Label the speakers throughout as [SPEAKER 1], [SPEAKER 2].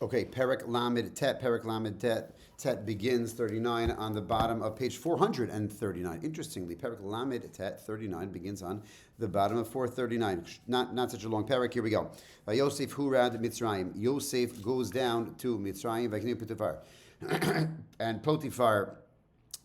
[SPEAKER 1] Okay, Perek Lamed Tet, Perek Lamed Tet. Tet begins 39 on the bottom of page 439. Interestingly, Perek Lamed Tet 39 begins on the bottom of 439. Not such a long Perek. Here we go. Yosef Hurad Mitzrayim. Yosef goes down to Mitzrayim. V'knei Potiphar. And Potiphar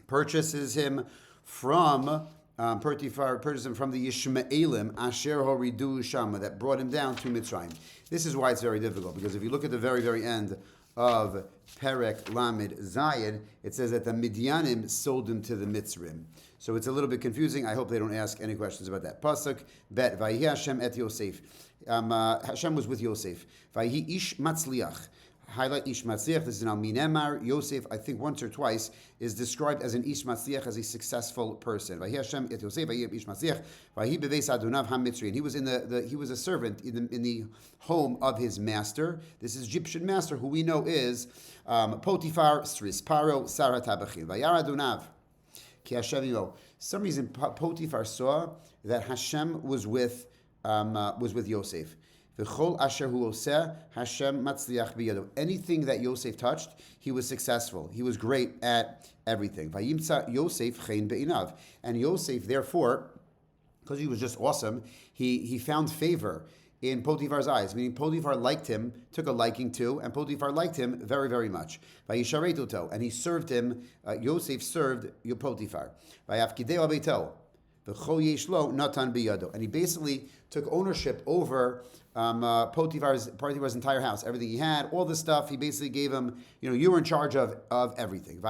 [SPEAKER 1] purchases him from purchased him from the Yishmaelim Asher Horidu Shama that brought him down to Mitzrayim. This is why it's very difficult, because if you look at the very, very end of Perek Lamed Zayed, it says that the Midyanim sold him to the Mitzrim. So it's a little bit confusing. I hope they don't ask any questions about that. Pasuk Bet Vayi Hashem et Yosef. Hashem was with Yosef. Vayi Ish Matzliach. Highlight Ish Matzliach. This is now Minemar. Yosef, I think once or twice, is described as an Ish Matzliach, as a successful person. Vayi Hashem et Yosef. Vayi Ish Matzliach. Vayi Beveis Adonav HaMitzri. And he was he was a servant in the home of his master. This is Egyptian master, who we know is Potiphar, Sris Paro, Sarah Tabachim. Vayar Adonav. Ki Hashem Yilo. Some reason Potiphar saw that Hashem was with Yosef. V'chol asher hu oseh Hashem matzliach biyado. Anything that Yosef touched, he was successful. He was great at everything. Vayimtza Yosef chen be'inav. And Yosef, therefore, because he was just awesome, he found favor in Potiphar's eyes, meaning Potiphar liked him, took a liking to, and Potiphar liked him very, very much. Vayisharetuto, and he served him. Yosef served Potiphar. Vayafkidei abeito. And he basically took ownership over Potiphar's entire house, everything he had, all the stuff. He basically gave him, you were in charge of everything.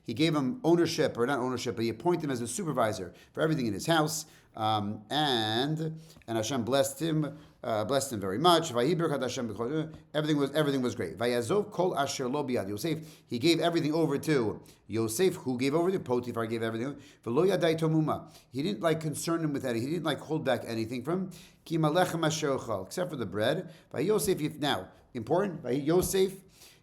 [SPEAKER 1] He gave him ownership, or not ownership, but he appointed him as a supervisor for everything in his house. And Hashem blessed him very much. Everything was great. He gave everything over to Yosef, who gave over to Potiphar, gave everything. He didn't concern him with anything. He didn't hold back anything from him, except for the bread. Now, important. Yosef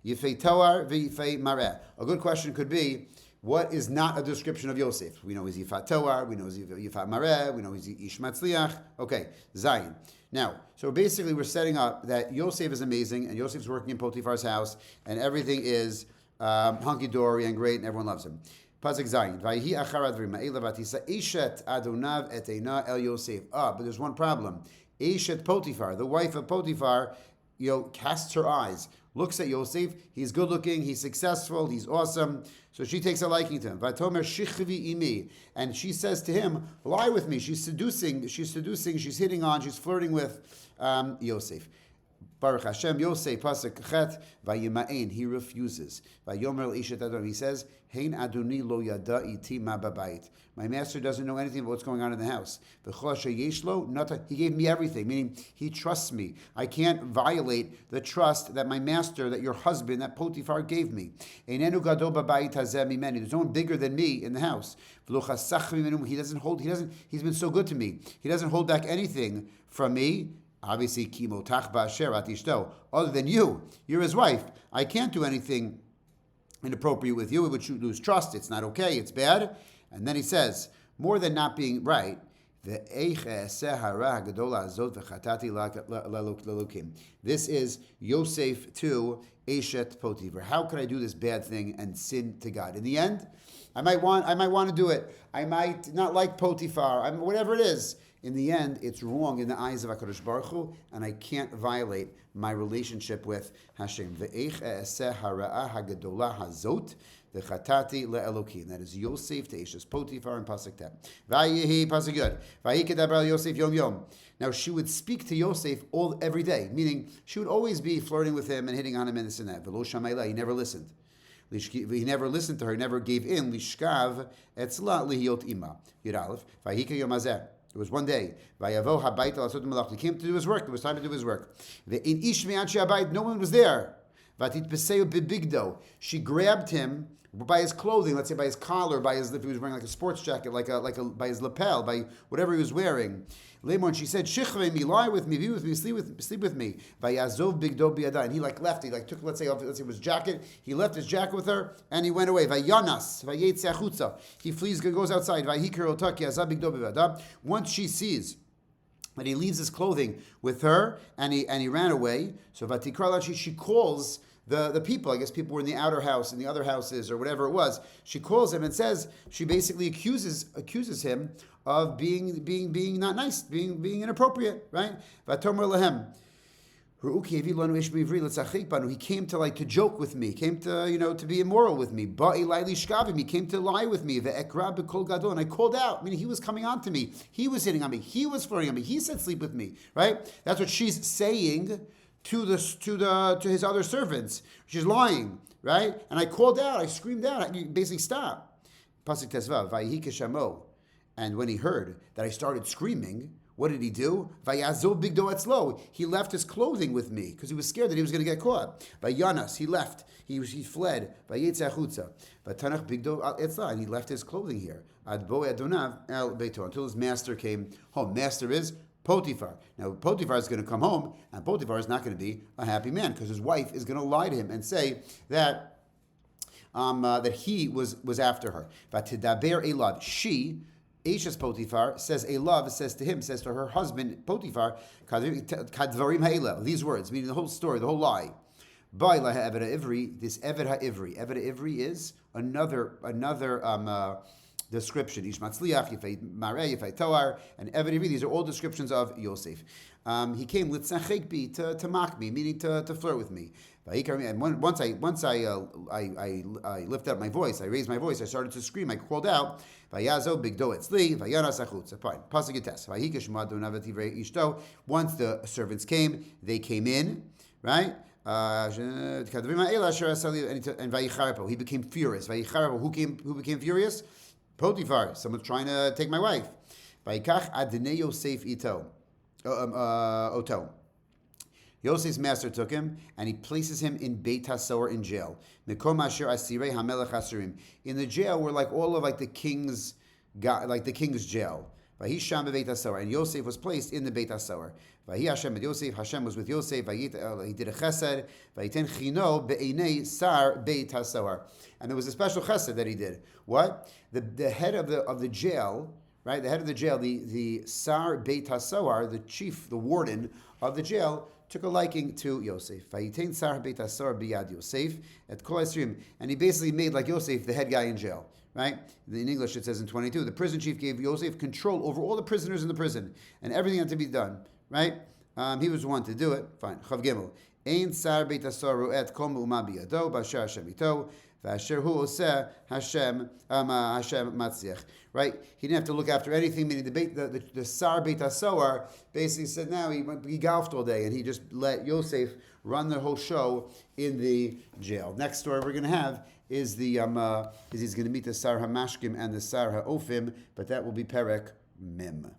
[SPEAKER 1] Yifei Toar v'Yifei Mareh. A good question could be, what is not a description of Yosef? We know he's Yifat Toar, we know he's Yifat Mareh, we know he's Ish Matzliach. Okay, Zayin. Now, so basically we're setting up that Yosef is amazing, and Yosef's working in Potiphar's house, and everything is hunky-dory and great, and everyone loves him. Pasuk Zayin. Vayhi achar advarim ha'ela vatisa eshet Adonav et eina el Yosef. But there's one problem. Eshet Potiphar, the wife of Potiphar, casts her eyes, looks at Yosef. He's good looking, he's successful, he's awesome. So she takes a liking to him. Vatomer shichvi imi, and she says to him, lie with me. She's seducing, she's hitting on, she's flirting with Yosef. Baruch Hashem, Yosef, pasuk chet, vayimain, he refuses. Vayomer ishet Adon, he says, hein adoni lo yada iti ma babayit. My master doesn't know anything about what's going on in the house. He gave me everything, meaning he trusts me. I can't violate the trust that my master, that your husband, that Potiphar gave me. There's no one bigger than me in the house. He's been so good to me. He doesn't hold back anything from me. Obviously, kimotach ba'asher atishto. Other than you, you're his wife. I can't do anything inappropriate with you. It would lose trust. It's not okay. It's bad. And then he says, more than not being right, this is Yosef to Eshet Potiphar. How could I do this bad thing and sin to God? In the end, I might want to do it. I might not like Potiphar. Whatever it is. In the end, it's wrong in the eyes of HaKadosh Baruch Hu, and I can't violate my relationship with Hashem. Ve'ech e'eseh hara'ah hagadolah hazot v'chatati le'elokim. That is Yosef to Eshes Potiphar and Pasuk Tet. Vayehi, Pasuk Yod. Vayi kedabra Yosef yom yom. Now, she would speak to Yosef every day, meaning she would always be flirting with him and hitting on him and this and that. V'lo shamayla, he never listened. He never listened to her, he never gave in. Lishkav etzla lihiyot ima. Yud Aleph. Vayika yom hazeh. It was one day. He came to do his work. It was time to do his work. No one was there. She grabbed him by his clothing, let's say by his collar, if he was wearing like a sports jacket, by his lapel, by whatever he was wearing. And she said, "Shichvei, lie with me, be with me, sleep with me." Vayazov bigdo biyada, and he took, let's say his jacket. He left his jacket with her, and he went away. Vayanas, vayetze achutza. He flees, goes outside. Vayhikar otaki azab bigdo biyada. Once she sees But he leaves his clothing with her, and he ran away. So Vatikra, she calls the people. I guess people were in the outer house, in the other houses, or whatever it was. She calls him and says, she basically accuses him of being not nice, being inappropriate, right? Vatomer lahem. He came to joke with me, came to be immoral with me. He came to lie with me. And I called out, meaning he was coming on to me. He was hitting on me. He was flirting on me. He said sleep with me, right? That's what she's saying to his other servants. She's lying, right? And I called out, I screamed out, basically stop. Pasuk Tesvav, Vayihi keshamo. And when he heard that I started screaming, what did he do? Vayazol bigdo etzlo. He left his clothing with me because he was scared that he was going to get caught. Vayanas, he left. He fled. Vayetze achutza. Vatanach bigdo etzla, and he left his clothing here. Ad bo adonav el beito, until his master came home. Master is Potiphar. Now Potiphar is going to come home, and Potiphar is not going to be a happy man because his wife is going to lie to him and say that that he was after her. Vatidaber elav. She, Ashes Potiphar, says to her husband Potiphar, kadvarim ha'ela, these words, meaning the whole story, the whole lie. Ba'ila ha'eved ha'ivri, this eved ha'ivri. Eved ha'ivri is another description. Ish matzliach, yefei mareh, yefei toar, and eved ha'ivri, these are all descriptions of Yosef. He came litzachek bi, to mock me, meaning to flirt with me. And once I lifted up my voice, I raised my voice, I started to scream, I called out, Vayazo bigdo etzli, vayanas achutza. Fine. Pasuk Yites. Vayikesh madu navativrei ishto. Once the servants came, they came in, right? And Vayicharapo, he became furious. Vayicharapo, who became furious? Potiphar, someone's trying to take my wife. Vayikach adnei Yosef oto. Yosef's master took him and he places him in Beit HaSoar, in jail. Mekom asher asirei hamelech asurim. In the jail were all of the king's jail. Vahisham beit HaSoar, and Yosef was placed in the Beit HaSoar. Vahi Hashem et Yosef. Hashem was with Yosef. He did a chesed. Vayiten chino be'einei sar Beit HaSoar. And there was a special chesed that he did. What? The head of the jail. Right, the head of the jail, the Sar Beit HaSoar, the chief, the warden of the jail, took a liking to Yosef. Vayitain Sar Beit HaSoar biyad Yosef et kol esrim, and he basically made like Yosef the head guy in jail. Right? In English it says in 22, the prison chief gave Yosef control over all the prisoners in the prison, and everything had to be done. Right? He was the one to do it. Fine. Chav Gimel. Ein Sar Beit HaSoar ro'et kol me'uma biyado b'asher Hashem ito. Hashem Matziach. Right? He didn't have to look after anything, meaning the Sar Beit HaSoar basically said now he golfed all day and he just let Yosef run the whole show in the jail. Next story we're going to have is he's going to meet the Sar HaMashkim and the Sar HaOfim, but that will be Perek Mem.